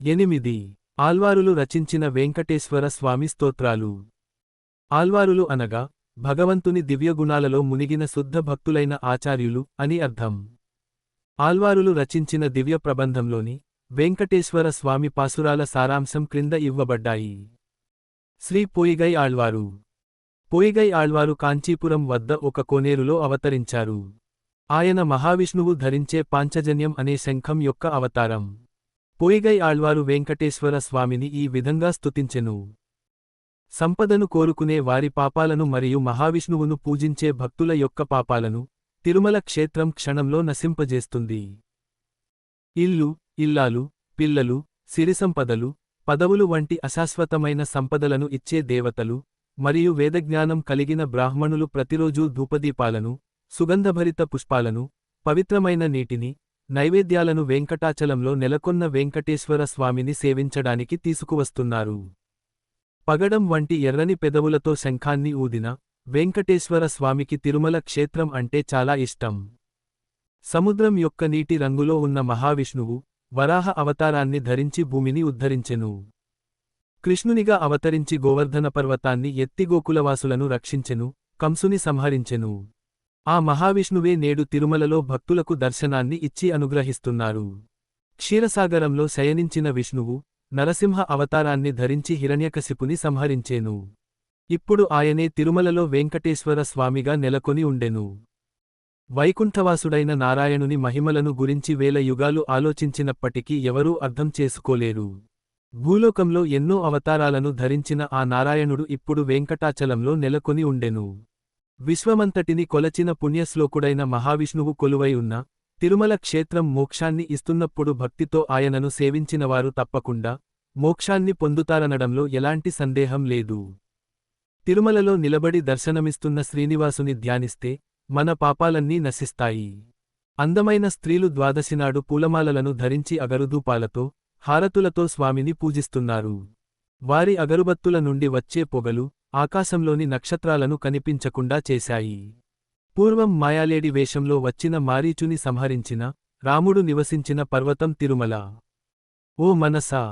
8 ఆళ్వారులు రచించిన వెంకటేశ్వర స్వామి స్తోత్రాలు. ఆళ్వారులు అనగా భగవంతుని దివ్యగుణాలలో మునిగిన శుద్ధ భక్తులైన ఆచార్యులు అని అర్థం. ఆళ్వారులు రచించిన దివ్య ప్రబంధంలోని వెంకటేశ్వర స్వామి పాసురాల సారాంశం క్రింద ఇవ్వబడ్డాయి. శ్రీ పొయిగై ఆళ్వారు. పొయిగై ఆళ్వారు కాంచీపురం వద్ద ఒక కోనేరులో అవతరించారు. ఆయన మహావిష్ణువు ధరించే పాంచజన్యం అనే శంఖం యొక్క అవతారం. పొయిగై ఆళ్వారు వెంకటేశ్వర స్వామిని ఈ విధంగా స్తుతించెను. సంపదను కోరుకునే వారి పాపాలను మరియు మహావిష్ణువును పూజించే భక్తుల యొక్క పాపాలను తిరుమల క్షేత్రం క్షణంలో నశింపజేస్తుంది. ఇల్లు, ఇల్లాలు, పిల్లలు, సిరిసంపదలు, పదవులు వంటి అశాశ్వతమైన సంపదలను ఇచ్చే దేవతలు మరియు వేదజ్ఞానం కలిగిన బ్రాహ్మణులు ప్రతిరోజూ ధూపదీపాలను, సుగంధభరిత పుష్పాలను, పవిత్రమైన నీటిని, నైవేద్యాలను వెంకటాచలంలో నెలకొన్న వెంకటేశ్వర స్వామిని సేవించడానికి తీసుకువస్తున్నారు. పగడం వంటి ఎర్రని పెదవులతో శంఖాన్ని ఊదిన వెంకటేశ్వర స్వామికి తిరుమల క్షేత్రం అంటే చాలా ఇష్టం. సముద్రం యొక్క నీటి రంగులో ఉన్న మహావిష్ణువు వరాహ అవతారాన్ని ధరించి భూమిని ఉద్ధరించెను. కృష్ణునిగా అవతరించి గోవర్ధన పర్వతాన్ని ఎత్తి గోకులవాసులను రక్షించెను, కంసుని సంహరించెను. ఆ మహావిష్ణువే నేడు తిరుమలలో భక్తులకు దర్శనాన్ని ఇచ్చి అనుగ్రహిస్తున్నారు. క్షీరసాగరంలో శయనించిన విష్ణువు నరసింహ అవతారాన్ని ధరించి హిరణ్యకశిపుని సంహరించేను. ఇప్పుడు ఆయనే తిరుమలలో వెంకటేశ్వర స్వామిగా నెలకొని ఉండెను. వైకుంఠవాసుడైన నారాయణుని మహిమలను గురించి వేల యుగాలు ఆలోచించినప్పటికీ ఎవరూ అర్థం చేసుకోలేరు. భూలోకంలో ఎన్నో అవతారాలను ధరించిన ఆ నారాయణుడు ఇప్పుడు వెంకటాచలంలో నెలకొని ఉండెను. విశ్వమంతటిని కొలచిన పుణ్యశ్లోకుడైన మహావిష్ణువు కొలువై ఉన్న తిరుమల క్షేత్రం మోక్షాన్ని ఇస్తున్నప్పుడు భక్తితో ఆయనను సేవించినవారు తప్పకుండా మోక్షాన్ని పొందుతారనడంలో ఎలాంటి సందేహం లేదు. తిరుమలలో నిలబడి దర్శనమిస్తున్న శ్రీనివాసుని ధ్యానిస్తే మన పాపాలన్నీ నశిస్తాయి. అందమైన స్త్రీలు ద్వాదశినాడు పూలమాలలను ధరించి అగరుధూపాలతో, హారతులతో స్వామిని పూజిస్తున్నారు. వారి అగరుబత్తుల నుండి వచ్చే పొగలు ఆకాశంలోని నక్షత్రాలను కనిపించకుండా చేశాయి. పూర్వం మాయాలేడి వేషంలో వచ్చిన మారీచుని సంహరించిన రాముడు నివసించిన పర్వతం తిరుమల. ఓ మనసా!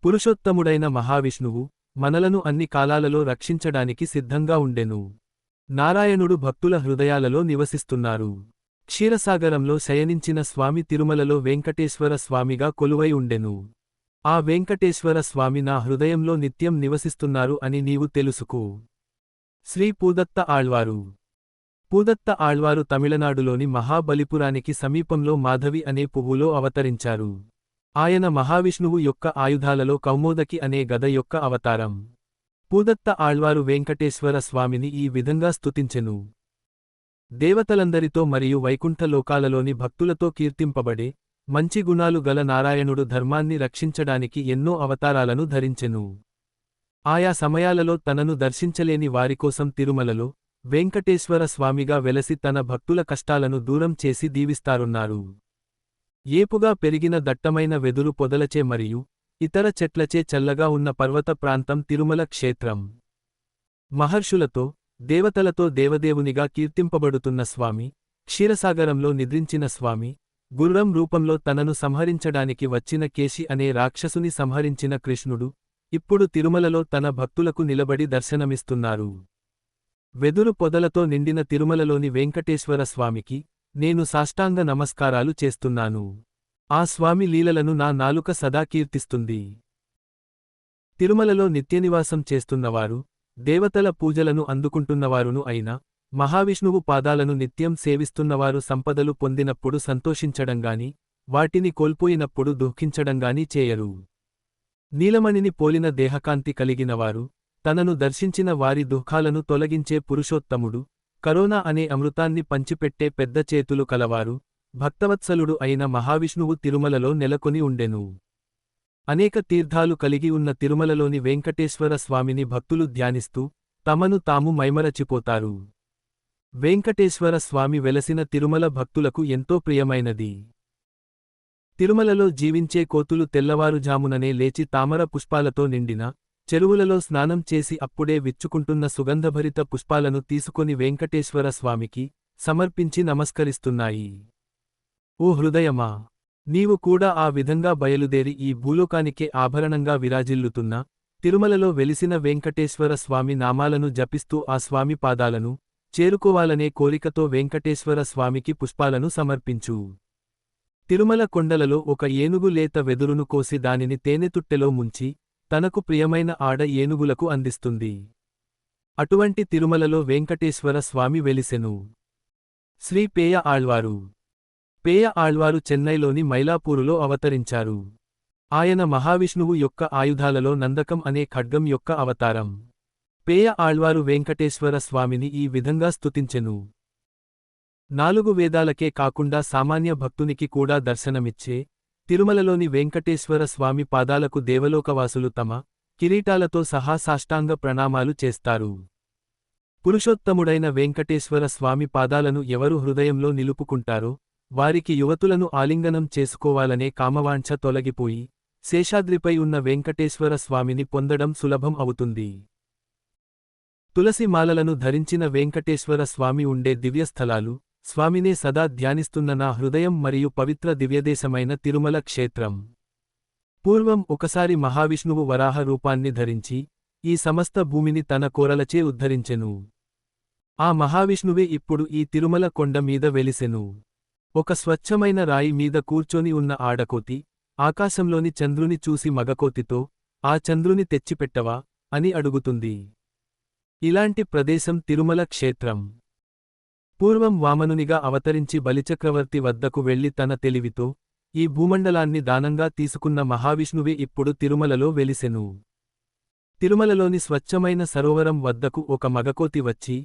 పురుషోత్తముడైన మహావిష్ణువు మనలను అన్ని కాలాలలో రక్షించడానికి సిద్ధంగా ఉండెను. నారాయణుడు భక్తుల హృదయాలలో నివసిస్తున్నారు. క్షీరసాగరంలో శయనించిన స్వామి తిరుమలలో వెంకటేశ్వర స్వామిగా కొలువై ఉండెను. ఆ వెంకటేశ్వర స్వామి నా హృదయంలో నిత్యం నివసిస్తున్నారు అని నీవు తెలుసుకో. శ్రీ పూదత్త ఆళ్వారు. పూదత్త ఆళ్వారు తమిళనాడులోని మహాబలిపురానికి సమీపంలో మాధవి అనే పువ్వులో అవతరించారు. ఆయన మహావిష్ణువు యొక్క ఆయుధాలలో కౌమోదకి అనే గద యొక్క అవతారం. పూదత్త ఆళ్వారు వెంకటేశ్వర స్వామిని ఈ విధంగా స్తుతించెను. దేవతలందరితో మరియు వైకుంఠ లోకాలలోని భక్తులతో కీర్తింపబడే మంచి గుణాలు గల నారాయణుడు ధర్మాన్ని రక్షించడానికి ఎన్నో అవతారాలను ధరించెను. ఆయా సమయాలలో తనను దర్శించలేని వారికోసం తిరుమలలో వెంకటేశ్వర స్వామిగా వెలసి తన భక్తుల కష్టాలను దూరం చేసి దీవిస్తారున్నారు. ఏపుగా పెరిగిన దట్టమైన వెదురు పొదలచే మరియు ఇతర చెట్లచే చల్లగా ఉన్న పర్వత ప్రాంతం తిరుమల క్షేత్రం. మహర్షులతో, దేవతలతో దేవదేవునిగా కీర్తింపబడుతున్న స్వామి, క్షీరసాగరంలో నిద్రించిన స్వామి, గుర్రం రూపంలో తనను సంహరించడానికి వచ్చిన కేశి అనే రాక్షసుని సంహరించిన కృష్ణుడు ఇప్పుడు తిరుమలలో తన భక్తులకు నిలబడి దర్శనమిస్తున్నారు. వెదురు పొదలతో నిండిన తిరుమలలోని వెంకటేశ్వర స్వామికి నేను సాష్టాంగ నమస్కారాలు చేస్తున్నాను. ఆ స్వామి లీలలను నా నాలుక సదా కీర్తిస్తుంది. తిరుమలలో నిత్యనివాసం చేస్తున్నవారు, దేవతల పూజలను అందుకుంటున్నవారును అయిన మహావిష్ణువు పాదాలను నిత్యం సేవిస్తున్నవారు సంపదలు పొందినప్పుడు సంతోషించడంగాని, వాటిని కోల్పోయినప్పుడు దుఃఖించడంగాని చేయరు. నీలమణిని పోలిన దేహకాంతి కలిగినవారు, తనను దర్శించిన వారి దుఃఖాలను తొలగించే పురుషోత్తముడు, కరోనా అనే అమృతాన్ని పంచిపెట్టే పెద్ద చేతులు కలవారు, భక్తవత్సలుడు అయిన మహావిష్ణువు తిరుమలలో నెలకొని ఉండెను. అనేక తీర్థాలు కలిగి ఉన్న తిరుమలలోని వెంకటేశ్వర స్వామిని భక్తులు ధ్యానిస్తూ తమను తాము మైమరచిపోతారు. వెంకటేశ్వర స్వామి వెలసిన తిరుమల భక్తులకు ఎంతో ప్రియమైనది. తిరుమలలో జీవించే కోతులు తెల్లవారుజాముననే లేచి తామర పుష్పాలతో నిండిన చెరువులలో స్నానం చేసి అప్పుడే విచ్చుకుంటున్న సుగంధభరిత పుష్పాలను తీసుకొని వెంకటేశ్వర స్వామికి సమర్పించి నమస్కరిస్తున్నాయి. ఓ హృదయమా! నీవు కూడా ఆ విధంగా బయలుదేరి ఈ భూలోకానికే ఆభరణంగా విరాజిల్లుతున్న తిరుమలలో వెలిసిన వెంకటేశ్వర స్వామి నామాలను జపిస్తూ ఆ స్వామి పాదాలను చేరుకోవాలనే కోరికతో వెంకటేశ్వర స్వామికి పుష్పాలను సమర్పించు. తిరుమల కొండలలో ఒక ఏనుగు లేత వెదురును కోసి దానిని తేనెతుట్టెలో ముంచి తనకు ప్రియమైన ఆడ ఏనుగులకు అందిస్తుంది. అటువంటి తిరుమలలో వెంకటేశ్వర స్వామి వెలిసెను. శ్రీ పేయ ఆళ్వారు. పేయ ఆళ్వారు చెన్నైలోని మైలాపూరులో అవతరించారు. ఆయన మహావిష్ణువు యొక్క ఆయుధాలలో నందకం అనే ఖడ్గం యొక్క అవతారం. పేయ ఆళ్వారు వెంకటేశ్వర స్వామిని ఈ విధంగా స్తుతించెను. 4 వేదాలకే కాకుండా సామాన్య భక్తునికి కూడా దర్శనమిచ్చే తిరుమలలోని వెంకటేశ్వర స్వామి పాదాలకు దేవలోకవాసులు తమ కిరీటాలతో సహా సాష్టాంగ ప్రణామాలు చేస్తారు. పురుషోత్తముడైన వెంకటేశ్వర స్వామి పాదాలను ఎవరు హృదయంలో నిలుపుకుంటారో వారికి యువతులను ఆలింగనం చేసుకోవాలనే కామవాంఛ తొలగిపోయి శేషాద్రిపై ఉన్న వెంకటేశ్వర స్వామిని పొందడం సులభం అవుతుంది. తులసి మాలలను ధరించిన వెంకటేశ్వర స్వామి ఉండే దివ్యస్థలాలు స్వామినే సదా ధ్యానిస్తున్న నా హృదయం మరియు పవిత్ర దివ్యదేశమైన తిరుమల క్షేత్రం. పూర్వం ఒకసారి మహావిష్ణువు వరాహ రూపాన్ని ధరించి ఈ సమస్త భూమిని తన కోరలచే ఉద్ధరించెను. ఆ మహావిష్ణువే ఇప్పుడు ఈ తిరుమల కొండ మీద వెలిసెను. ఒక స్వచ్ఛమైన రాయి మీద కూర్చొని ఉన్న ఆడకోతి ఆకాశంలోని చంద్రుని చూసి మగకోతితో ఆ చంద్రుని తెచ్చిపెట్టవా అని అడుగుతుంది. ఇలాంటి ప్రదేశం తిరుమల క్షేత్రం. పూర్వం వామనునిగా అవతరించి బలిచక్రవర్తి వద్దకు వెళ్లి తన తెలివితో ఈ భూమండలాన్ని దానంగా తీసుకున్న మహావిష్ణువే ఇప్పుడు తిరుమలలో వెలిసెను. తిరుమలలోని స్వచ్ఛమైన సరోవరం వద్దకు ఒక మగకోతి వచ్చి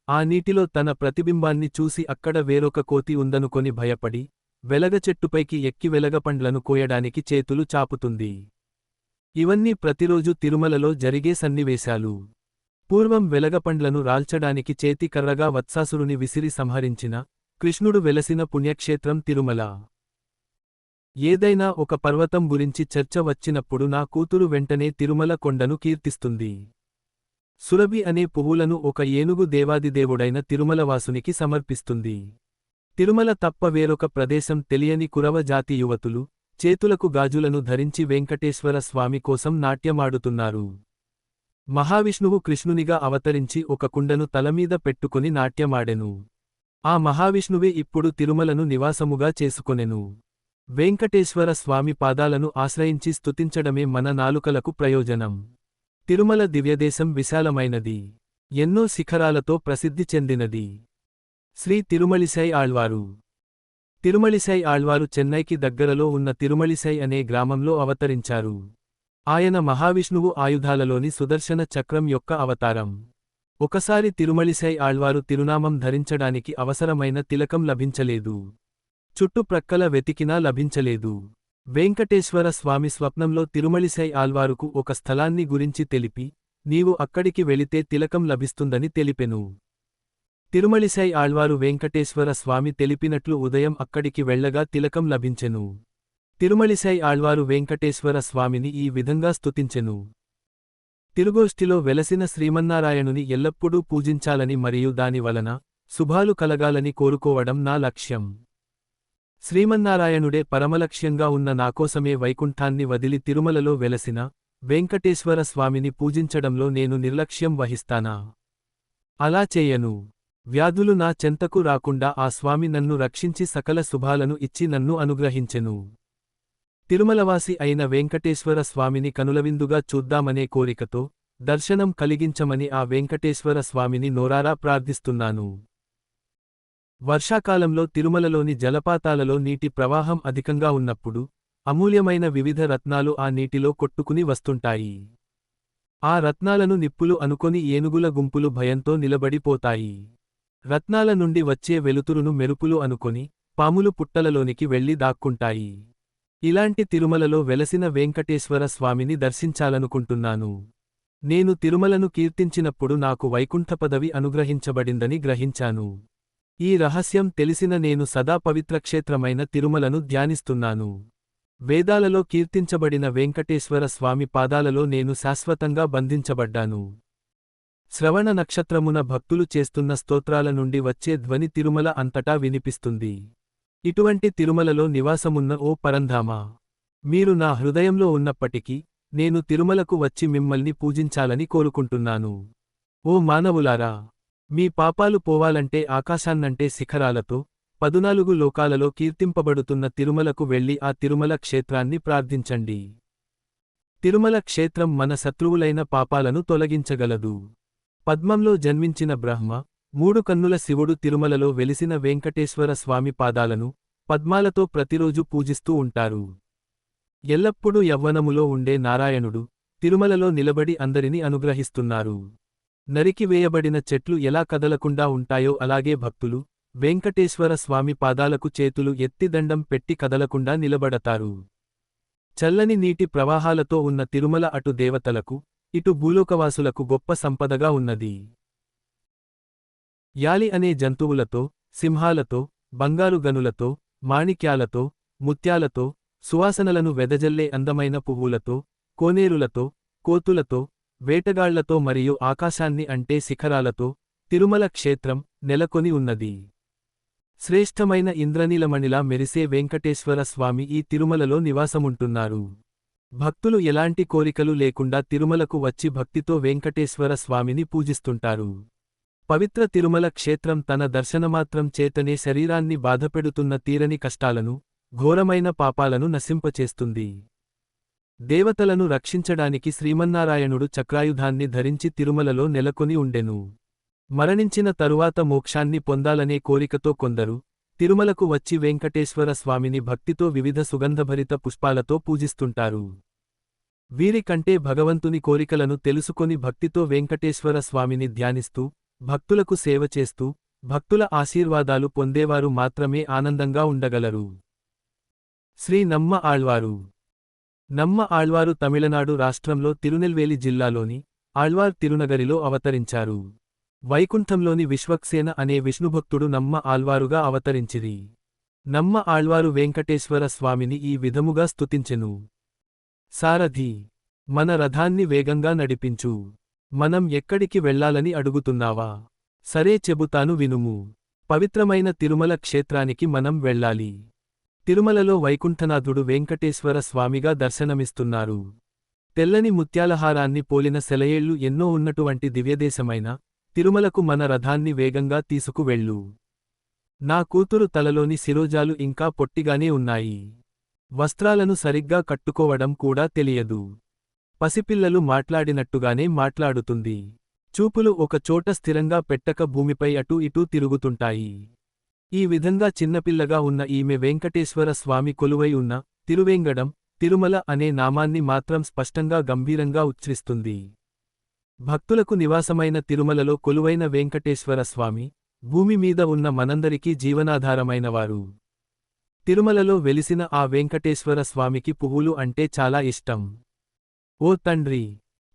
ఆ నీటిలో తన ప్రతిబింబాన్ని చూసి అక్కడ వేరొక కోతి ఉందనుకొని భయపడి వెలగచెట్టుపైకి ఎక్కి వెలగపండ్లను కోయడానికి చేతులు చాపుతుంది. ఇవన్నీ ప్రతిరోజు తిరుమలలో జరిగే సన్నివేశాలు. పూర్వం వెలగపండ్లను రాల్చడానికి చేతి కర్రగా వత్సాసురుని విసిరి సంహరించిన కృష్ణుడు వెలసిన పుణ్యక్షేత్రం తిరుమల. ఏదైనా ఒక పర్వతం గురించి చర్చ వచ్చినప్పుడు నా కూతురు వెంటనే తిరుమల కొండను కీర్తిస్తుంది. సురభి అనే పువ్వులను ఒక ఏనుగు దేవాదిదేవుడైన తిరుమలవాసునికి సమర్పిస్తుంది. తిరుమల తప్ప వేరొక ప్రదేశం తెలియని కురవ జాతి యువతులు చేతులకు గాజులను ధరించి వెంకటేశ్వర స్వామి కోసం నాట్యమాడుతున్నారు. మహావిష్ణువు కృష్ణునిగా అవతరించి ఒక కుండను తలమీద పెట్టుకుని నాట్యమాడెను. ఆ మహావిష్ణువే ఇప్పుడు తిరుమలను నివాసముగా చేసుకొనెను. వెంకటేశ్వర స్వామి పాదాలను ఆశ్రయించి స్తుతించడమే మన నాలుకలకు ప్రయోజనం. తిరుమల దివ్యదేశం విశాలమైనది. ఎన్నో శిఖరాలతో ప్రసిద్ధి చెందినది. శ్రీ తిరుమలిసై ఆళ్వారు. తిరుమలిసై ఆళ్వారు చెన్నైకి దగ్గరలో ఉన్న తిరుమలిసై అనే గ్రామంలో అవతరించారు. ఆయన మహావిష్ణువు ఆయుధాలలోని సుదర్శన చక్రం యొక్క అవతారం. ఒకసారి తిరుమలిసై ఆళ్వారు తిరునామం ధరించడానికి అవసరమైన తిలకం లభించలేదు. చుట్టుప్రక్కల వెతికినా లభించలేదు. వెంకటేశ్వర స్వామి స్వప్నంలో తిరుమలిసై ఆళ్వారుకు ఒక స్థలాన్ని గురించి తెలిపి నీవు అక్కడికి వెళితే తిలకం లభిస్తుందని తెలిపెను. తిరుమలిసై ఆళ్వారు వెంకటేశ్వర స్వామి తెలిపినట్లు ఉదయం అక్కడికి వెళ్లగా తిలకం లభించెను. తిరుమలిసై ఆళ్వారు వెంకటేశ్వర స్వామిని ఈ విధంగా స్తుతించెను. తిరుగోష్ఠిలో వెలసిన శ్రీమన్నారాయణుని ఎల్లప్పుడూ పూజించాలని మరియు దాని వలన శుభాలు కలగాలని కోరుకోవడం నా లక్ష్యం. శ్రీమన్నారాయణుడే పరమలక్ష్యంగా ఉన్న నాకోసమే వైకుంఠాన్ని వదిలి తిరుమలలో వెలసిన వెంకటేశ్వర స్వామిని పూజించడంలో నేను నిర్లక్ష్యం వహిస్తానా? అలా చేయను. వ్యాధులు నా చెంతకు రాకుండా ఆ స్వామి నన్ను రక్షించి సకల శుభాలను ఇచ్చి నన్ను అనుగ్రహించెను. తిరుమలవాసి అయిన వెంకటేశ్వర స్వామిని కనులవిందుగా చూద్దామనే కోరికతో దర్శనం కలిగించమని ఆ వెంకటేశ్వర స్వామిని నోరారా ప్రార్థిస్తున్నాను. వర్షాకాలంలో తిరుమలలోని జలపాతాలలో నీటి ప్రవాహం అధికంగా ఉన్నప్పుడు అమూల్యమైన వివిధ రత్నాలు ఆ నీటిలో కొట్టుకుని వస్తుంటాయి. ఆ రత్నాలను నిప్పులు అనుకొని ఏనుగుల గుంపులు భయంతో నిలబడిపోతాయి. రత్నాల నుండి వచ్చే వెలుతురును మెరుపులు అనుకొని పాములు పుట్టలలోనికి వెళ్లి దాక్కుంటాయి. ఇలాంటి తిరుమలలో వెలసిన వెంకటేశ్వర స్వామిని దర్శించాలనుకుంటున్నాను. నేను తిరుమలను కీర్తించినప్పుడు నాకు వైకుంఠ పదవి అనుగ్రహించబడిందని గ్రహించాను. ఈ రహస్యం తెలిసిన నేను సదా పవిత్రక్షేత్రమైన తిరుమలను ధ్యానిస్తున్నాను. వేదాలలో కీర్తించబడిన వెంకటేశ్వర స్వామి పాదాలలో నేను శాశ్వతంగా బంధించబడ్డాను. శ్రవణ నక్షత్రమున భక్తులు చేస్తున్న స్తోత్రాల నుండి వచ్చే ధ్వని తిరుమల అంతటా వినిపిస్తుంది. ఇటువంటి తిరుమలలో నివాసమున్న ఓ పరంధామా, మీరు నా హృదయంలో ఉన్నప్పటికీ నేను తిరుమలకు వచ్చి మిమ్మల్ని పూజించాలని కోరుకుంటున్నాను. ఓ మానవులారా, మీ పాపాలు పోవాలంటే ఆకాశాన్నంటే శిఖరాలతో 14 లోకాలలో కీర్తింపబడుతున్న తిరుమలకు వెళ్లి ఆ తిరుమల క్షేత్రాన్ని ప్రార్థించండి. తిరుమల క్షేత్రం మన శత్రువులైన పాపాలను తొలగించగలదు. పద్మంలో జన్మించిన బ్రహ్మ, 3 కన్నుల శివుడు తిరుమలలో వెలిసిన వెంకటేశ్వర స్వామి పాదాలను పద్మాలతో ప్రతిరోజు పూజిస్తూ ఉంటారు. ఎల్లప్పుడూ యవ్వనములో ఉండే నారాయణుడు తిరుమలలో నిలబడి అందరిని అనుగ్రహిస్తున్నారు. నరికివేయబడిన చెట్లు ఎలా కదలకుండా ఉంటాయో అలాగే భక్తులు వెంకటేశ్వర స్వామి పాదాలకు చేతులు ఎత్తి దండం పెట్టి కదలకుండా నిలబడతారు. చల్లని నీటి ప్రవాహాలతో ఉన్న తిరుమల అటు దేవతలకు, ఇటు భూలోకవాసులకు గొప్ప సంపదగా ఉన్నది. యాలి అనే జంతువులతో, సింహాలతో, బంగారు గనులతో, మాణిక్యాలతో, ముత్యాలతో, సువాసనలను వెదజల్లే అందమైన పువ్వులతో, కోనేరులతో, కోతులతో, వేటగాళ్లతో మరియు ఆకాశాన్ని అంటే శిఖరాలతో తిరుమల క్షేత్రం నెలకొని ఉన్నది. శ్రేష్టమైన ఇంద్రనీలమణిలా మెరిసే వెంకటేశ్వర స్వామి ఈ తిరుమలలో నివాసముంటున్నారు. భక్తులు ఎలాంటి కోరికలు లేకుండా తిరుమలకు వచ్చి భక్తితో వెంకటేశ్వర స్వామిని పూజిస్తుంటారు. పవిత్ర తిరుమల క్షేత్రం తన దర్శనమాత్రం చేతనే శరీరాన్ని బాధపెడుతున్న తీరని కష్టాలను, ఘోరమైన పాపాలను నశింపచేస్తుంది. దేవతలను రక్షించడానికి శ్రీమన్నారాయణుడు చక్రాయుధాన్ని ధరించి తిరుమలలో నెలకొని ఉండెను. మరణించిన తరువాత మోక్షాన్ని పొందాలనే కోరికతో కొందరు తిరుమలకు వచ్చి వెంకటేశ్వర స్వామిని భక్తితో వివిధ సుగంధభరిత పుష్పాలతో పూజిస్తుంటారు. వీరికంటే భగవంతుని కోరికలను తెలుసుకొని భక్తితో వెంకటేశ్వర స్వామిని ధ్యానిస్తూ, భక్తులకు సేవ చేస్తూ, భక్తుల ఆశీర్వాదాలు పొందేవారు మాత్రమే ఆనందంగా ఉండగలరు. శ్రీ నమ్మ ఆళ్వారు. నమ్మ ఆళ్వారు తమిళనాడు రాష్ట్రంలో తిరునెల్వేలి జిల్లాలోని ఆళ్వార్ తిరునగరిలో అవతరించారు. వైకుంఠంలోని విశ్వక్సేన అనే విష్ణుభక్తుడు నమ్మ ఆళ్వారుగా అవతరించిరి. నమ్మ ఆళ్వారు వెంకటేశ్వర స్వామిని ఈ విధముగా స్తుతించెను. సారథి, మన రథాన్ని వేగంగా నడిపించు. మనం ఎక్కడికి వెళ్లాలని అడుగుతున్నావా? సరే చెబుతాను వినుము. పవిత్రమైన తిరుమల క్షేత్రానికి మనం వెళ్ళాలి. తిరుమలలో వైకుంఠనాథుడు వెంకటేశ్వర స్వామిగా దర్శనమిస్తున్నారు. తెల్లని ముత్యాలహారాన్ని పోలిన సెలయేళ్లు ఎన్నో ఉన్నటువంటి దివ్యదేశమైన తిరుమలకు మన రథాన్ని వేగంగా తీసుకువెళ్ళు. నా కూతురు తలలోని శిరోజాలు ఇంకా పొట్టిగానే ఉన్నాయి. వస్త్రాలను సరిగ్గా కట్టుకోవడం కూడా తెలియదు. పసిపిల్లలు మాట్లాడినట్టుగానే మాట్లాడుతుంది. చూపులు ఒక చోట స్థిరంగా పెట్టక భూమిపై అటూ ఇటూ తిరుగుతుంటాయి. ఈ విధంగా చిన్నపిల్లగా ఉన్న ఈమె వెంకటేశ్వర స్వామి కొలువై ఉన్న తిరువేంగడం, తిరుమల అనే నామాన్ని మాత్రం స్పష్టంగా గంభీరంగా ఉచ్ఛ్రిస్తుంది. భక్తులకు నివాసమైన తిరుమలలో కొలువైన వెంకటేశ్వర స్వామి భూమి మీద ఉన్న మనందరికీ జీవనాధారమైనవారు. తిరుమలలో వెలిసిన ఆ వెంకటేశ్వర స్వామికి పువ్వులు అంటే చాలా ఇష్టం. ఓ తండ్రి,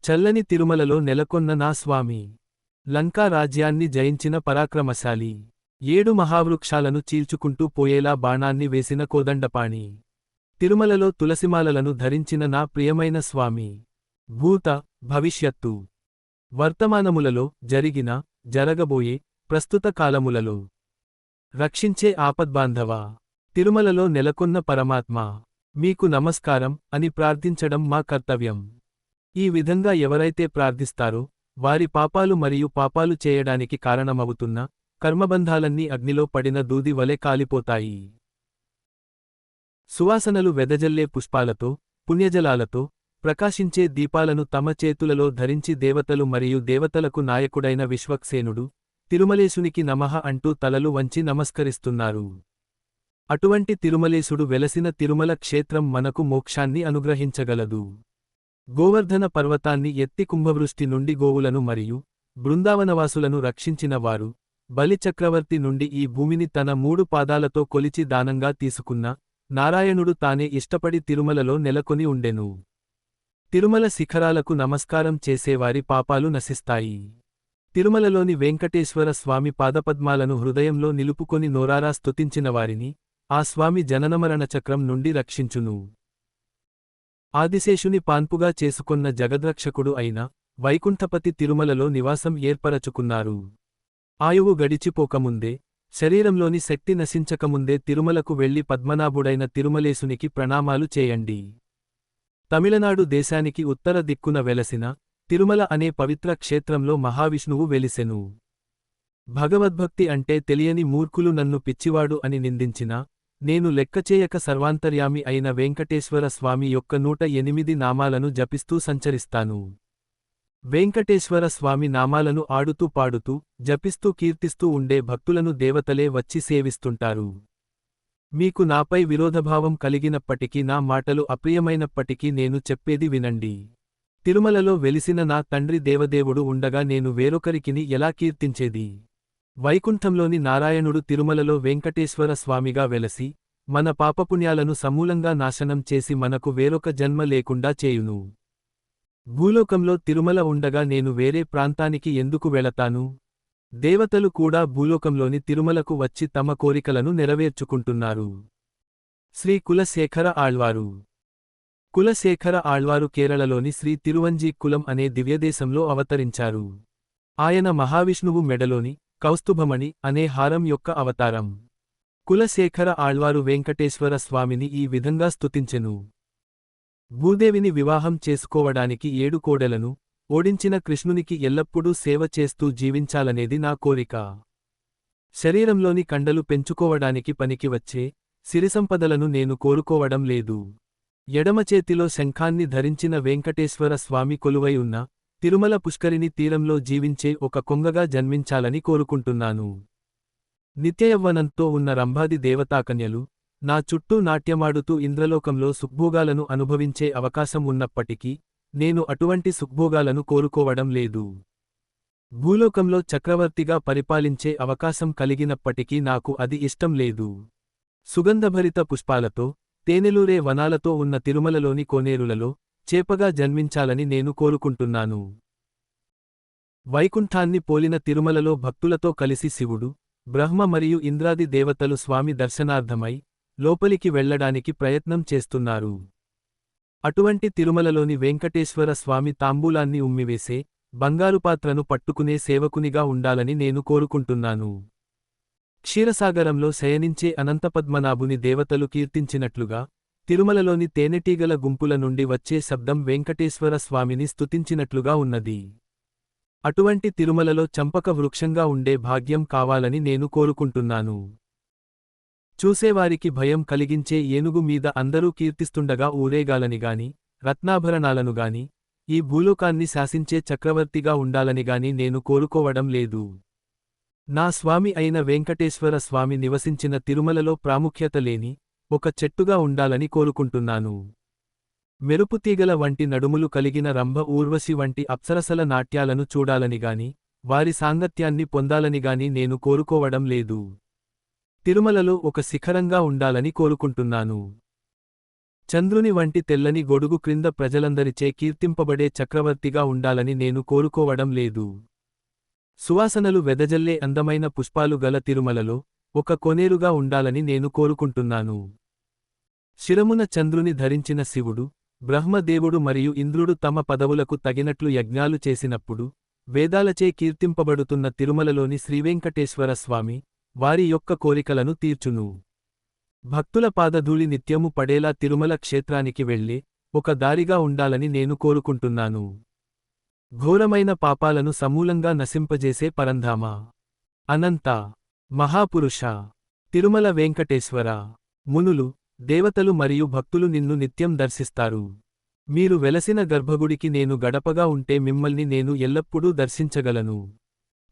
చల్లని తిరుమలలో నెలకొన్న నా స్వామి, లంకా రాజ్యాన్ని జయించిన పరాక్రమశాలి, 7 మహావృక్షాలను చీల్చుకుంటూ పోయేలా బాణాన్ని వేసిన కోదండపాణి, తిరుమలలో తులసిమాలలను ధరించిన నా ప్రియమైన స్వామి, భూత, భవిష్యత్తు, వర్తమానములలో జరిగిన, జరగబోయే, ప్రస్తుత కాలములలో రక్షించే ఆపద్బాంధవా, తిరుమలలో నెలకొన్న పరమాత్మ, మీకు నమస్కారం అని ప్రార్థించడం మా కర్తవ్యం. ఈ విధంగా ఎవరైతే ప్రార్థిస్తారో వారి పాపాలు మరియు పాపాలు చేయడానికి కారణమవుతున్న కర్మబంధాలన్నీ అగ్నిలో పడిన దూది వలె కాలిపోతాయి. సువాసనలు వెదజల్లే పుష్పాలతో, పుణ్యజలాలతో, ప్రకాశించే దీపాలను తమ చేతులలో ధరించి దేవతలు మరియు దేవతలకు నాయకుడైన విశ్వక్సేనుడు తిరుమలేశునికి నమః అంటూ తలలు వంచి నమస్కరిస్తున్నారు. అటువంటి తిరుమలేశుడు వెలసిన తిరుమల క్షేత్రం మనకు మోక్షాన్ని అనుగ్రహించగలదు. గోవర్ధన పర్వతాన్ని ఎత్తి కుంభవృష్టి నుండి గోవులను మరియు బృందావనవాసులను రక్షించిన వారు, బలిచక్రవర్తి నుండి ఈ భూమిని తన 3 పాదాలతో కొలిచి దానంగా తీసుకున్న నారాయణుడు తానే ఇష్టపడి తిరుమలలో నెలకొని ఉండెను. తిరుమల శిఖరాలకు నమస్కారం చేసేవారి పాపాలు నశిస్తాయి. తిరుమలలోని వెంకటేశ్వర స్వామి పాదపద్మాలను హృదయంలో నిలుపుకొని నోరారా స్తుతించిన వారిని ఆ స్వామి జననమరణ చక్రం నుండి రక్షించును. ఆదిశేషుని పాన్పుగా చేసుకొన్న జగద్రక్షకుడు అయిన వైకుంఠపతి తిరుమలలో నివాసం ఏర్పరచుకున్నారు. ఆయువు గడిచిపోకముందే శరీరంలోని శక్తి నశించకముందే తిరుమలకు వెళ్లి పద్మనాభుడైన తిరుమలేసునికి ప్రణామాలు చేయండి. తమిళనాడు దేశానికి ఉత్తర దిక్కున వెలసిన తిరుమల అనే పవిత్ర క్షేత్రంలో మహావిష్ణువు వెలిసెను. భగవద్భక్తి అంటే తెలియని మూర్ఖులు నన్ను పిచ్చివాడు అని నిందించినా, నేను లెక్కచేయక సర్వాంతర్యామి అయిన వెంకటేశ్వర స్వామి యొక్క 108 నామాలను జపిస్తూ సంచరిస్తాను. వెంకటేశ్వర స్వామి నామాలను ఆడుతూ పాడుతూ, జపిస్తూ కీర్తిస్తూ ఉండే భక్తులను దేవతలే వచ్చి సేవిస్తుంటారు. మీకు నాపై విరోధభావం కలిగినప్పటికీ, నా మాటలు అప్రియమైనప్పటికీ నేను చెప్పేది వినండి. తిరుమలలో వెలిసిన నా తండ్రి దేవదేవుడు ఉండగా నేను వేరొకరికిని ఎలా కీర్తించేది? వైకుంఠంలోని నారాయణుడు తిరుమలలో వెంకటేశ్వర స్వామిగా వెలసి, మన పాపపుణ్యాలను సమూలంగా నాశనం చేసి మనకు వేరొక జన్మ లేకుండా చేయును. భూలోకంలో తిరుమల ఉండగా నేను వేరే ప్రాంతానికి ఎందుకు వెళతాను? దేవతలు కూడా భూలోకంలోని తిరుమలకు వచ్చి తమ కోరికలను నెరవేర్చుకుంటున్నారు. శ్రీ కులశేఖర ఆళ్వారు. కులశేఖర ఆళ్వారు కేరళలోని శ్రీ తిరువంజీక్కులం అనే దివ్యదేశంలో అవతరించారు. ఆయన మహావిష్ణువు మెడలోని కౌస్తుభమణి అనే హారం యొక్క అవతారం. కులశేఖర ఆళ్వారు వెంకటేశ్వర స్వామిని ఈ విధంగా స్తుతించెను. భూదేవిని వివాహం చేసుకోవడానికి 7 కోడెలను ఓడించిన కృష్ణునికి ఎల్లప్పుడూ సేవ చేస్తూ జీవించాలనేది నా కోరిక. శరీరంలోని కండలు పెంచుకోవడానికి పనికి వచ్చే సిరిసంపదలను నేను కోరుకోవడం లేదు. ఎడమచేతిలో శంఖాన్ని ధరించిన వెంకటేశ్వర స్వామి కొలువై ఉన్న తిరుమల పుష్కరిణి తీరంలో జీవించే ఒక కొంగగా జన్మించాలని కోరుకుంటున్నాను. నిత్యయవ్వనంతో ఉన్న రంభాది దేవతాకన్యలు నా చుట్టూ నాట్యమాడుతూ ఇంద్రలోకంలో సుఖ్భోగాలను అనుభవించే అవకాశం ఉన్నప్పటికీ, నేను అటువంటి సుఖ్భోగాలను కోరుకోవడం లేదు. భూలోకంలో చక్రవర్తిగా పరిపాలించే అవకాశం కలిగినప్పటికీ నాకు అది ఇష్టం లేదు. సుగంధభరిత పుష్పాలతో, తేనెలూరే వనాలతో ఉన్న తిరుమలలోని కోనేరులలో చేపగా జన్మించాలని నేను కోరుకుంటున్నాను. వైకుంఠాన్ని పోలిన తిరుమలలో భక్తులతో కలిసి శివుడు, బ్రహ్మ మరియు ఇంద్రాది దేవతలు స్వామి దర్శనార్థమై లోపలికి వెళ్లడానికి ప్రయత్నం చేస్తున్నారు. అటువంటి తిరుమలలోని వెంకటేశ్వర స్వామి తాంబూలాన్ని ఉమ్మివేసే బంగారు పాత్రను పట్టుకునే సేవకునిగా ఉండాలని నేను కోరుకుంటున్నాను. క్షీరసాగరంలో శయనించే అనంతపద్మనాభుని దేవతలు కీర్తించినట్లుగా, తిరుమలలోని తేనెటీగల గుంపుల నుండి వచ్చే శబ్దం వెంకటేశ్వర స్వామిని స్తుతించినట్లుగా ఉన్నది. అటువంటి తిరుమలలో చంపక వృక్షంగా ఉండే భాగ్యం కావాలని నేను కోరుకుంటున్నాను. చూసేవారికి భయం కలిగించే ఏనుగు మీద అందరూ కీర్తిస్తుండగా ఊరేగాలనిగాని, రత్నాభరణాలనుగాని, ఈ భూలోకాన్ని శాసించే చక్రవర్తిగా ఉండాలనిగాని నేను కోరుకోవడం లేదు. నా స్వామి అయిన వెంకటేశ్వర స్వామి నివసించిన తిరుమలలో ప్రాముఖ్యత లేని ఒక చెట్టుగా ఉండాలని కోరుకుంటున్నాను. మెరుపుతీగల వంటి నడుములు కలిగిన రంభ ఊర్వశి వంటి అప్సరసల నాట్యాలను చూడాలనిగాని, వారి సాంగత్యాన్ని పొందాలనిగాని నేను కోరుకోవడం లేదు. తిరుమలలో ఒక శిఖరంగా ఉండాలని కోరుకుంటున్నాను. చంద్రుని వంటి తెల్లని గొడుగు క్రింద ప్రజలందరిచే కీర్తింపబడే చక్రవర్తిగా ఉండాలని నేను కోరుకోవడం లేదు. సువాసనలు వెదజల్లే అందమైన పుష్పాలు గల తిరుమలలో ఒక కోనేరుగా ఉండాలని నేను కోరుకుంటున్నాను. శిరమున చంద్రుని ధరించిన శివుడు, బ్రహ్మదేవుడు మరియు ఇంద్రుడు తమ పదవులకు తగినట్లు యజ్ఞాలు చేసినప్పుడు, వేదాలచే కీర్తింపబడుతున్న తిరుమలలోని శ్రీవెంకటేశ్వర స్వామి వారి యొక్క కోరికలను తీర్చును. భక్తుల పాదధూళి నిత్యము పడేలా తిరుమల క్షేత్రానికి వెళ్ళే ఒక దారిగా ఉండాలని నేను కోరుకుంటున్నాను. ఘోరమైన పాపాలను సమూలంగా నశింపజేసే పరంధామ, అనంత, మహాపురుష, తిరుమల వెంకటేశ్వర, మునులు, దేవతలు మరియు భక్తులు నిన్ను నిత్యం దర్శిస్తారు. మీరు వెలసిన గర్భగుడికి నేను గడపగా ఉంటే మిమ్మల్ని నేను ఎల్లప్పుడూ దర్శించగలను.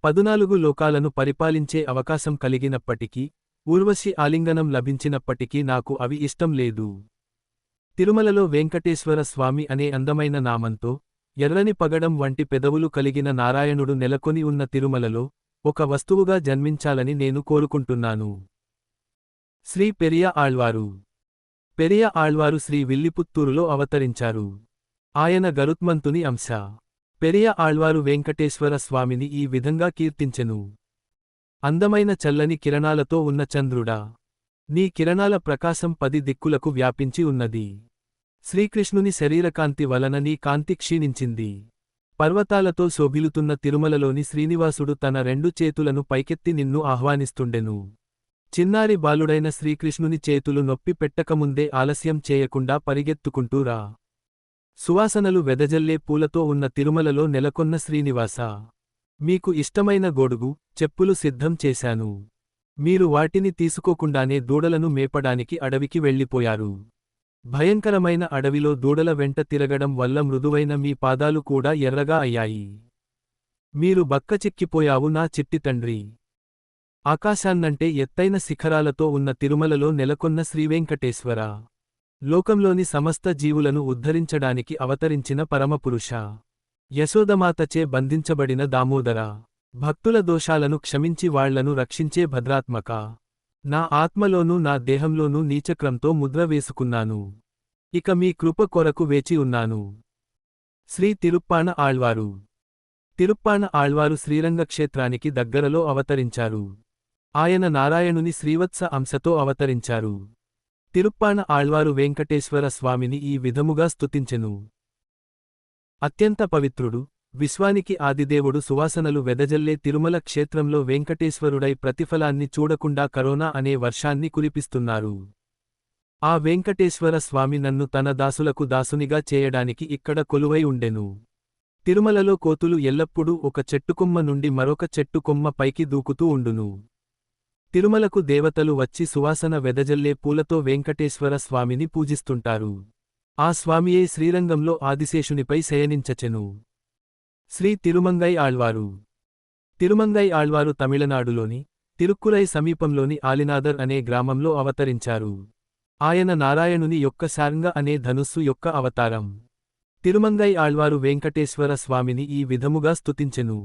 14 లోకాలను పరిపాలించే అవకాశం కలిగినప్పటికీ, ఊర్వశి ఆలింగనం లభించినప్పటికీ నాకు అవి ఇష్టం లేదు. తిరుమలలో వెంకటేశ్వర స్వామి అనే అందమైన నామంతో, ఎర్రని పగడం వంటి పెదవులు కలిగిన నారాయణుడు నెలకొని ఉన్న తిరుమలలో ఒక వస్తువుగా జన్మించాలని నేను కోరుకుంటున్నాను. శ్రీ పెరియ ఆళ్వారు. పెరియ ఆళ్వారు శ్రీ విల్లిపుత్తూరులో అవతరించారు. ఆయన గరుత్మంతుని అంశ. పెరియ ఆళ్వారు వెంకటేశ్వర స్వామిని ఈ విధంగా కీర్తించెను. అందమైన చల్లని కిరణాలతో ఉన్న చంద్రుడా, నీ కిరణాల ప్రకాశం 10 దిక్కులకు వ్యాపించి ఉన్నది. శ్రీకృష్ణుని శరీరకాంతి వలన నీ కాంతి క్షీణించింది. పర్వతాలతో శోభిలుతున్న తిరుమలలోని శ్రీనివాసుడు తన రెండు చేతులను పైకెత్తి నిన్ను ఆహ్వానిస్తుండెను. చిన్నారి బాలుడైన శ్రీకృష్ణుని చేతులు నొప్పి పెట్టకముందే ఆలస్యం చేయకుండా పరిగెత్తుకుంటూ రా. సువాసనలు వెదజల్లే పూలతో ఉన్న తిరుమలలో నెలకొన్న శ్రీనివాస, మీకు ఇష్టమైన గొడుగు, చెప్పులు సిద్ధం చేశాను. మీరు వాటిని తీసుకోకుండానే దూడలను మేపడానికి అడవికి వెళ్ళిపోయారు. భయంకరమైన అడవిలో దూడల వెంట తిరగడం వల్ల మృదువైన మీ పాదాలు కూడా ఎర్రగా అయ్యాయి. మీరు బక్కచిక్కిపోయావు నా చిట్టి తండ్రి. ఆకాశాన్నంటే ఎత్తైన శిఖరాలతో ఉన్న తిరుమలలో నెలకొన్న శ్రీవేంకటేశ్వర, లోకంలోని సమస్త జీవులను ఉద్ధరించడానికి అవతరించిన పరమపురుష, యశోదమాతచే బంధించబడిన దామోదర, భక్తుల దోషాలను క్షమించి వాళ్లను రక్షించే భద్రాత్మక, నా ఆత్మలోనూ నా దేహంలోనూ నీచక్రంతో ముద్ర వేసుకున్నాను. ఇక మీ కృప కొరకు వేచి ఉన్నాను. శ్రీ తిరుప్పాణ ఆళ్వారు. తిరుప్పాణ ఆళ్వారు శ్రీరంగక్షేత్రానికి దగ్గరలో అవతరించారు. ఆయన నారాయణుని శ్రీవత్స అంశతో అవతరించారు. తిరుప్పాణ ఆళ్వారు వెంకటేశ్వర స్వామిని ఈ విధముగా స్తుతించెను. అత్యంత పవిత్రుడు, విశ్వానికి ఆదిదేవుడు సువాసనలు వెదజల్లే తిరుమల క్షేత్రంలో వెంకటేశ్వరుడై ప్రతిఫలాన్ని చూడకుండా కరోనా అనే వర్షాన్ని కురిపిస్తున్నారు. ఆ వెంకటేశ్వర స్వామి నన్ను తన దాసులకు దాసునిగా చేయడానికి ఇక్కడ కొలువై ఉండెను. తిరుమలలో కోతులు ఎల్లప్పుడూ ఒక చెట్టుకొమ్మ నుండి మరొక చెట్టుకొమ్మ పైకి దూకుతూ ఉండును. తిరుమలకు దేవతలు వచ్చి సువాసన వెదజల్లే పూలతో వెంకటేశ్వర స్వామిని పూజిస్తుంటారు. ఆ స్వామియే శ్రీరంగంలో ఆదిశేషునిపై శయనించచెను. శ్రీ తిరుమంగై ఆళ్వారు. తిరుమంగై ఆళ్వారు తమిళనాడులోని తిరుక్కురై సమీపంలోని ఆలినాదర్ అనే గ్రామంలో అవతరించారు. ఆయన నారాయణుని యొక్క శార్ంగ అనే ధనుస్సు యొక్క అవతారం. తిరుమంగై ఆళ్వారు వెంకటేశ్వర స్వామిని ఈ విధముగా స్తుతించెను.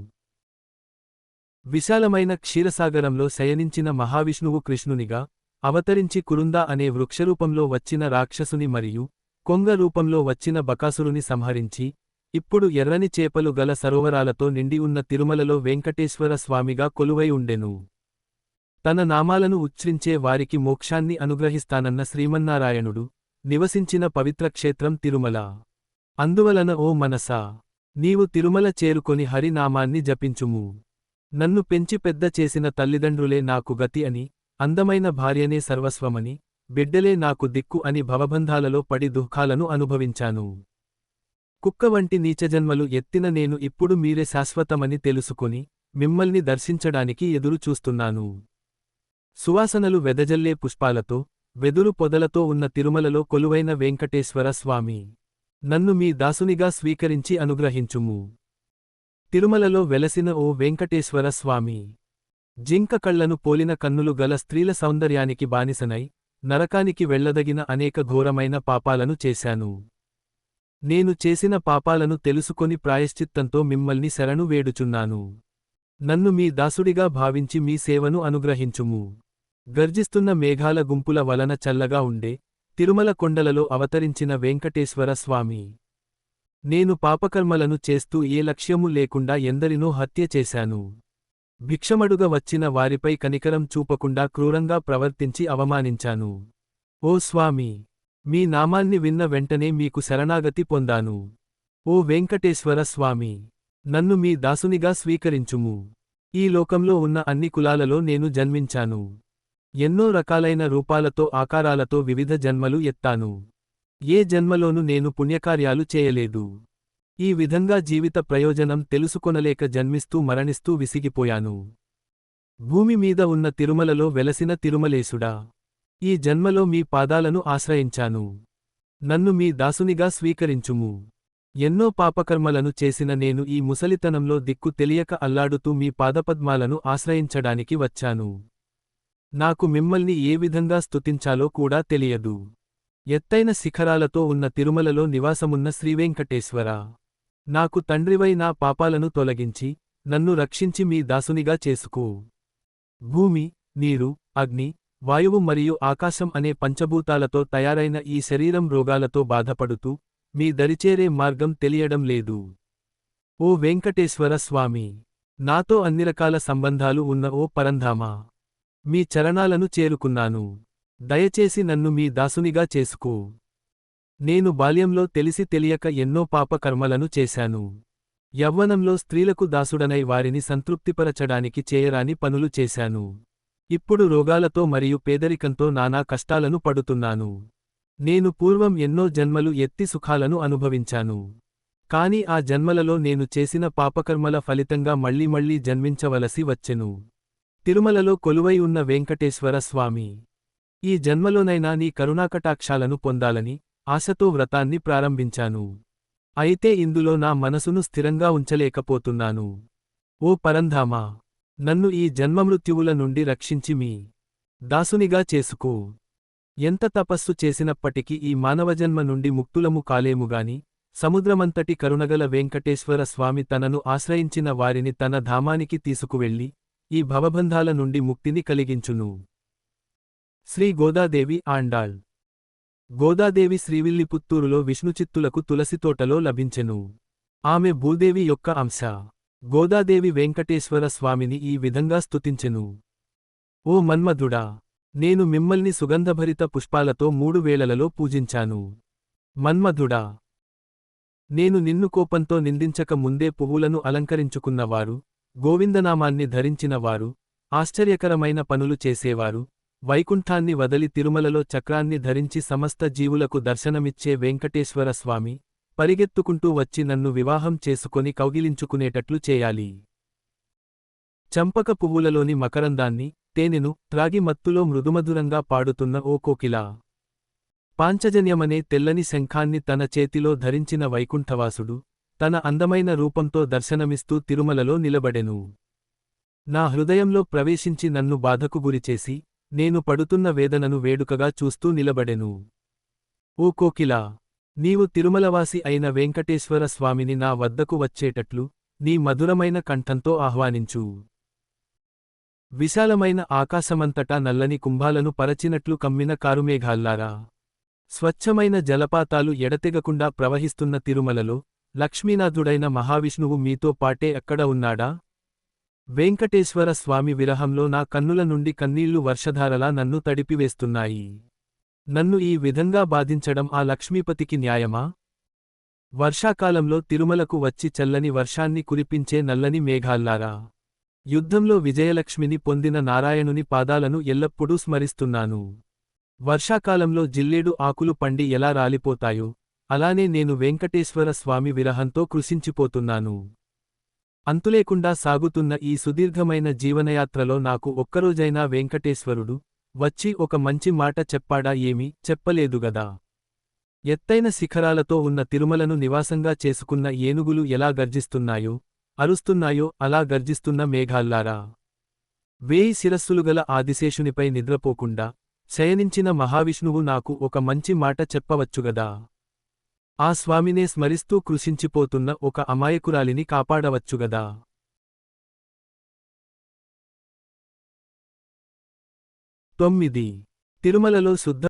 విశాలమైన క్షీరసాగరంలో శయనించిన మహావిష్ణువు కృష్ణునిగా అవతరించి కురుందా అనే వృక్షరూపంలో వచ్చిన రాక్షసుని మరియు కొంగ రూపంలో వచ్చిన బకాసురుని సంహరించి ఇప్పుడు ఎర్రని చేపలు గల సరోవరాలతో నిండి ఉన్న తిరుమలలో వెంకటేశ్వర స్వామిగా కొలువై ఉండెను. తన నామాలను ఉచ్ఛ్రించే వారికి మోక్షాన్ని అనుగ్రహిస్తానన్న శ్రీమన్నారాయణుడు నివసించిన పవిత్రక్షేత్రం తిరుమల. అందువలన ఓ మనసా, నీవు తిరుమల చేరుకొని హరినామాన్ని జపించుము. నన్ను పెంచి పెద్ద చేసిన తల్లిదండ్రులే నాకు గతి అని, అందమైన భార్యనే సర్వస్వమని, బిడ్డలే నాకు దిక్కు అని భవబంధాలలో పడి దుఃఖాలను అనుభవించాను. కుక్క వంటి నీచజన్మలు ఎత్తిన నేను ఇప్పుడు మీరే శాశ్వతమని తెలుసుకొని మిమ్మల్ని దర్శించడానికి ఎదురు చూస్తున్నాను. సువాసనలు వెదజల్లే పుష్పాలతో, వెదురు పొదలతో ఉన్న తిరుమలలో కొలువైన వెంకటేశ్వర స్వామి, నన్ను మీ దాసునిగా స్వీకరించి అనుగ్రహించుము. తిరుమలలో వెలసిన ఓ వెంకటేశ్వర స్వామి, జింక కళ్లను పోలిన కన్నులు గల స్త్రీల సౌందర్యానికి బానిసనై నరకానికి వెళ్లదగిన అనేక ఘోరమైన పాపాలను చేశాను. నేను చేసిన పాపాలను తెలుసుకొని ప్రాయశ్చిత్తంతో మిమ్మల్ని శరణు వేడుచున్నాను. నన్ను మీ దాసుడిగా భావించి మీ సేవను అనుగ్రహించుము. గర్జిస్తున్న మేఘాల గుంపుల వలన చల్లగా ఉండే తిరుమల కొండలలో అవతరించిన వెంకటేశ్వర స్వామి, నేను పాపకర్మలను చేస్తూ ఏ లక్ష్యము లేకుండా ఎందరినో హత్య చేశాను. భిక్షమడుగ వచ్చిన వారిపై కనికరం చూపకుండా క్రూరంగా ప్రవర్తించి అవమానించాను. ఓ స్వామి, మీ నామాన్ని విన్న వెంటనే మీకు శరణాగతి పొందాను. ఓ వెంకటేశ్వర స్వామి, నన్ను మీ దాసునిగా స్వీకరించుము. ఈ లోకంలో ఉన్న అన్ని కులాలలో నేను జన్మించాను. ఎన్నో రకాలైన రూపాలతో ఆకారాలతో వివిధ జన్మలు ఎత్తాను. ఏ జన్మలోనూ నేను పుణ్యకార్యాలు చేయలేదు. ఈ విధంగా జీవిత ప్రయోజనం తెలుసుకొనలేక జన్మిస్తూ మరణిస్తూ విసిగిపోయాను. భూమి మీద ఉన్న తిరుమలలో వెలసిన తిరుమలేశుడా, ఈ జన్మలో మీ పాదాలను ఆశ్రయించాను. నన్ను మీ దాసునిగా స్వీకరించుము. ఎన్నో పాపకర్మలను చేసిన నేను ఈ ముసలితనంలో దిక్కు తెలియక అల్లాడుతూ మీ పాదపద్మాలను ఆశ్రయించడానికి వచ్చాను. నాకు మిమ్మల్ని ఏ విధంగా స్తుతించాలో కూడా తెలియదు. ఎత్తైన శిఖరాలతో ఉన్న తిరుమలలో నివాసమున్న శ్రీవేంకటేశ్వర, నాకు తండ్రివై నా పాపాలను తొలగించి నన్ను రక్షించి మీ దాసునిగా చేసుకో. భూమి, నీరు, అగ్ని, వాయువు మరియు ఆకాశం అనే పంచభూతాలతో తయారైన ఈ శరీరం రోగాలతో బాధపడుతూ మీ దరిచేరే మార్గం తెలియడం లేదు. ఓ వెంకటేశ్వర స్వామి, నాతో అన్ని రకాల సంబంధాలు ఉన్న ఓ పరంధామా, మీ చరణాలను చేరుకున్నాను. దయచేసి నన్ను మీ దాసునిగా చేసుకో. నేను బాల్యంలో తెలిసి తెలియక ఎన్నో పాపకర్మలను చేశాను. యవ్వనంలో స్త్రీలకు దాసుడనై వారిని సంతృప్తిపరచడానికి చేయరాని పనులు చేశాను. ఇప్పుడు రోగాలతో మరియు పేదరికంతో నానా కష్టాలను పడుతున్నాను. నేను పూర్వం ఎన్నో జన్మలు ఎత్తి సుఖాలను అనుభవించాను. కాని ఆ జన్మలలో నేను చేసిన పాపకర్మల ఫలితంగా మళ్ళీ మళ్ళీ జన్మించవలసి వచ్చెను. తిరుమలలో కొలువై ఉన్న వెంకటేశ్వర స్వామి, ఈ జన్మలోనైనా నీ కరుణాకటాక్షాలను పొందాలని ఆశతో వ్రతాన్ని ప్రారంభించాను. అయితే ఇందులో నా మనసును స్థిరంగా ఉంచలేకపోతున్నాను. ఓ పరంధామా, నన్ను ఈ జన్మమృత్యువుల నుండి రక్షించి మీ దాసునిగా చేసుకో. ఎంత తపస్సు చేసినప్పటికీ ఈ మానవజన్మ నుండి ముక్తులము కాలేముగాని, సముద్రమంతటి కరుణగల వెంకటేశ్వర స్వామి తనను ఆశ్రయించిన వారిని తన ధామానికి తీసుకువెళ్ళి ఈ భవబంధాల నుండి ముక్తిని కలిగించును. శ్రీ గోదాదేవి ఆండాళ్. గోదాదేవి శ్రీవిల్లిపుత్తూరులో విష్ణుచిత్తులకు తులసితోటలో లభించెను. ఆమె భూదేవి యొక్క అంశ. గోదాదేవి వెంకటేశ్వర స్వామిని ఈ విధంగా స్తుతించెను. ఓ మన్మధుడా, నేను మిమ్మల్ని సుగంధభరిత పుష్పాలతో 3 వేళలలో పూజించాను. మన్మధుడా, నేను నిన్ను కోపంతో నిందించక ముందే పువ్వులను అలంకరించుకున్నవారు, గోవిందనామాన్ని ధరించినవారు, ఆశ్చర్యకరమైన పనులు చేసేవారు, వైకుంఠాన్ని వదలి తిరుమలలో చక్రాన్ని ధరించి సమస్త జీవులకు దర్శనమిచ్చే వెంకటేశ్వర స్వామి పరిగెత్తుకుంటూ వచ్చి నన్ను వివాహం చేసుకొని కౌగిలించుకునేటట్లు చేయాలి. చంపక పువ్వులలోని మకరందాన్ని, తేనెను త్రాగి మత్తులో మృదుమధురంగా పాడుతున్న ఓ కోకిలా, పాంచజన్యమనే తెల్లని శంఖాన్ని తన చేతిలో ధరించిన వైకుంఠవాసుడు తన అందమైన రూపంతో దర్శనమిస్తూ తిరుమలలో నిలబడెను. నా హృదయంలో ప్రవేశించి నన్ను బాధకు గురిచేసి నేను పడుతున్న వేదనను వేడుకగా చూస్తూ నిలబడెను. ఓ కోకిలా, నీవు తిరుమలవాసి అయిన వెంకటేశ్వర స్వామిని నా వద్దకు వచ్చేటట్లు నీ మధురమైన కంఠంతో ఆహ్వానించు. విశాలమైన ఆకాశమంతటా నల్లని కుంభాలను పరచినట్లు కమ్మిన కారుమేఘాల్లారా, స్వచ్ఛమైన జలపాతాలు ఎడతెగకుండా ప్రవహిస్తున్న తిరుమలలో లక్ష్మీనాథుడైన మహావిష్ణువు మీతో పాటే అక్కడ ఉన్నాడా? వెంకటేశ్వర స్వామి విరహంలో నా కన్నుల నుండి కన్నీళ్లు వర్షధారలా నన్ను తడిపివేస్తున్నాయి. నన్ను ఈ విధంగా బాధించడం ఆ లక్ష్మీపతికి న్యాయమా? వర్షాకాలంలో తిరుమలకు వచ్చి చల్లని వర్షాన్ని కురిపించే నల్లని మేఘాల్లారా, యుద్ధంలో విజయలక్ష్మిని పొందిన నారాయణుని పాదాలను ఎల్లప్పుడూ స్మరిస్తున్నాను. వర్షాకాలంలో జిల్లేడు ఆకులు పండి ఎలా రాలిపోతాయో అలానే నేను వెంకటేశ్వర స్వామి విరహంతో కృశించిపోతున్నాను. అంతులేకుండా సాగుతున్న ఈ సుదీర్ఘమైన జీవనయాత్రలో నాకు ఒక్కరోజైనా వెంకటేశ్వరుడు వచ్చి ఒక మంచి మాట చెప్పాడా? ఏమీ చెప్పలేదుగదా. ఎత్తైన శిఖరాలతో ఉన్న తిరుమలను నివాసంగా చేసుకున్న ఏనుగులు ఎలా గర్జిస్తున్నాయో అరుస్తున్నాయో అలా గర్జిస్తున్న మేఘాల్లారా, 1000 శిరస్సులుగల ఆదిశేషునిపై నిద్రపోకుండా శయనించిన మహావిష్ణువు నాకు ఒక మంచి మాట చెప్పవచ్చుగదా. ఆ స్వామినే స్మరిస్తూ కృశించిపోతున్న ఒక అమాయకురాలిని కాపాడవచ్చుగదా. 9. తిరుమలలో శుద్ధ